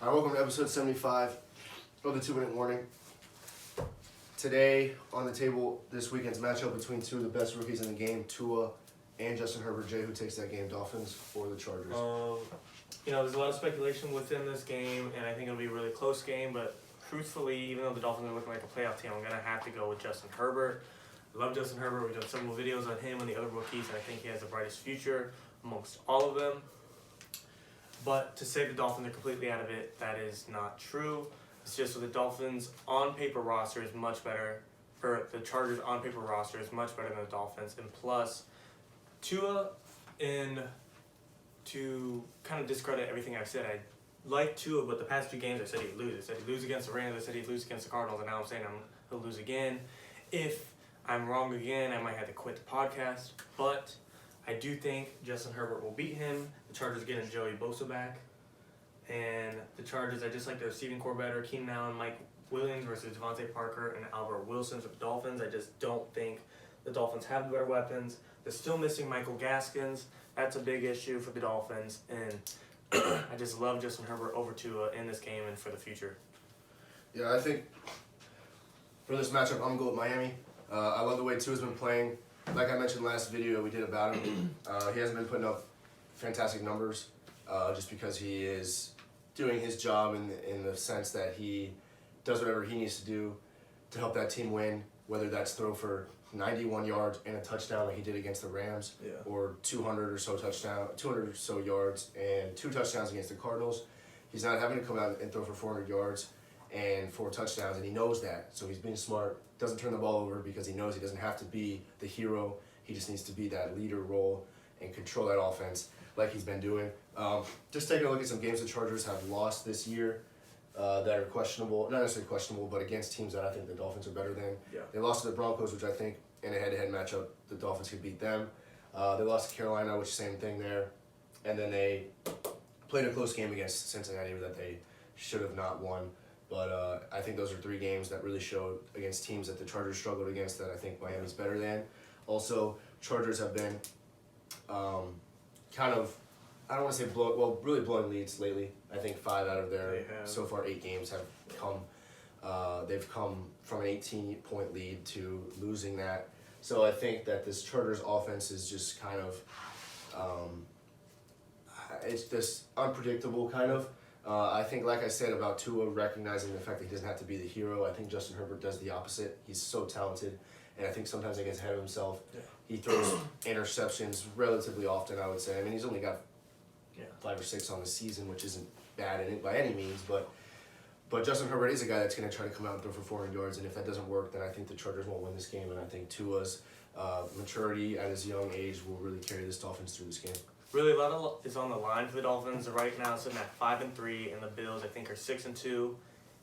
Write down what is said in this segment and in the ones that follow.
Hi, welcome to episode 75 of the 2 Minute Warning. Today, on the table, this weekend's matchup between two of the best rookies in the game, Tua and Justin Herbert. Jay, who takes that game, Dolphins or the Chargers? There's a lot of speculation within this game, and I think it'll be a really close game, but truthfully, even though the Dolphins are looking like a playoff team, I'm going to have to go with Justin Herbert. I love Justin Herbert. We've done several videos on him and the other rookies, and I think he has the brightest future amongst all of them. But to say the Dolphins are completely out of it, that is not true. It's just that the Dolphins on paper roster is much better, or the Chargers on paper roster is much better than the Dolphins. And plus, Tua, to kind of discredit everything I've said, I like Tua, but the past two games I said he'd lose. I said he'd lose against the Rams, I said he'd lose against the Cardinals, and now I'm saying he'll lose again. If I'm wrong again, I might have to quit the podcast. But I do think Justin Herbert will beat him. The Chargers getting Joey Bosa back. And the Chargers, I just like their receiving core better. Keenan Allen, Mike Williams versus Devontae Parker and Albert Wilson for the Dolphins. I just don't think the Dolphins have the better weapons. They're still missing Michael Gaskins. That's a big issue for the Dolphins. And I just love Justin Herbert over Tua in this game and for the future. Yeah, I think for this matchup, I'm going to go with Miami. I love the way Tua's been playing. Like I mentioned last video we did about him, he hasn't been putting up fantastic numbers just because he is doing his job in the sense that he does whatever he needs to do to help that team win, whether that's throw for 91 yards and a touchdown like he did against the Rams, or 200 or so yards and 2 touchdowns against the Cardinals. He's not having to come out and throw for 400 yards and 4 touchdowns, and he knows that. So he's being smart, doesn't turn the ball over because he knows he doesn't have to be the hero. He just needs to be that leader role and control that offense like he's been doing. Just taking a look at some games the Chargers have lost this year that are questionable, not necessarily questionable, but against teams that I think the Dolphins are better than. Yeah. They lost to the Broncos, which I think in a head-to-head matchup, the Dolphins could beat them. They lost to Carolina, which same thing there. And then they played a close game against Cincinnati that they should have not won. But I think those are 3 games that really showed against teams that the Chargers struggled against that I think Miami's better than. Also, Chargers have been kind of, I don't want to say really blowing leads lately. I think 5 out of their so far 8 games have come. They've come from an 18-point lead to losing that. So I think that this Chargers offense is just kind of, it's just unpredictable kind of. I think, like I said about Tua, recognizing the fact that he doesn't have to be the hero, I think Justin Herbert does the opposite. He's so talented, and I think sometimes he gets ahead of himself. Yeah. He throws interceptions relatively often, I would say. I mean, he's only got 5 or 6 on the season, which isn't bad by any means, but Justin Herbert is a guy that's going to try to come out and throw for 400 yards, and if that doesn't work, then I think the Chargers won't win this game, and I think Tua's maturity at his young age will really carry this Dolphins through this game. Really, a lot is on the line for the Dolphins. Right now, sitting at 5-3, and the Bills, I think, are 6-2.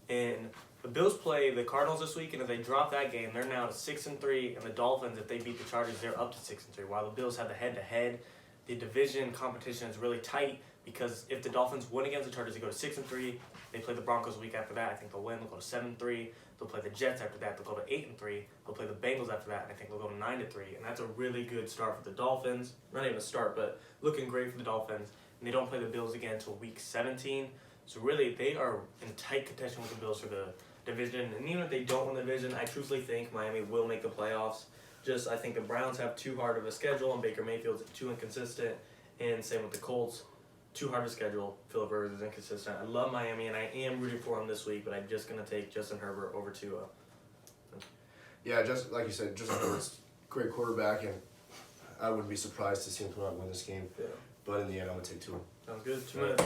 And the Bills play the Cardinals this week, and if they drop that game, they're now at 6-3. And the Dolphins, if they beat the Chargers, they're up to 6-3. While the Bills have the head-to-head, the division competition is really tight because if the Dolphins win against the Chargers, they go to 6-3. They play the Broncos the week after that. I think they'll win. They'll go to 7-3. They'll play the Jets after that. They'll go to 8-3. They'll play the Bengals after that. And I think they'll go to 9-3. And that's a really good start for the Dolphins. Not even a start, but looking great for the Dolphins. And they don't play the Bills again until week 17. So really, they are in tight contention with the Bills for the division. And even if they don't win the division, I truthfully think Miami will make the playoffs. I think the Browns have too hard of a schedule, and Baker Mayfield's too inconsistent. And same with the Colts. Too hard to schedule. Phillip Rivers is inconsistent. I love Miami, and I am rooting for him this week, but I'm just going to take Justin Herbert over Tua. Yeah, just like you said, Justin Herbert's a great quarterback, and I wouldn't be surprised to see him come out and win this game. Yeah. But in the end, I'm going to take Tua. Sounds good. 2 minutes.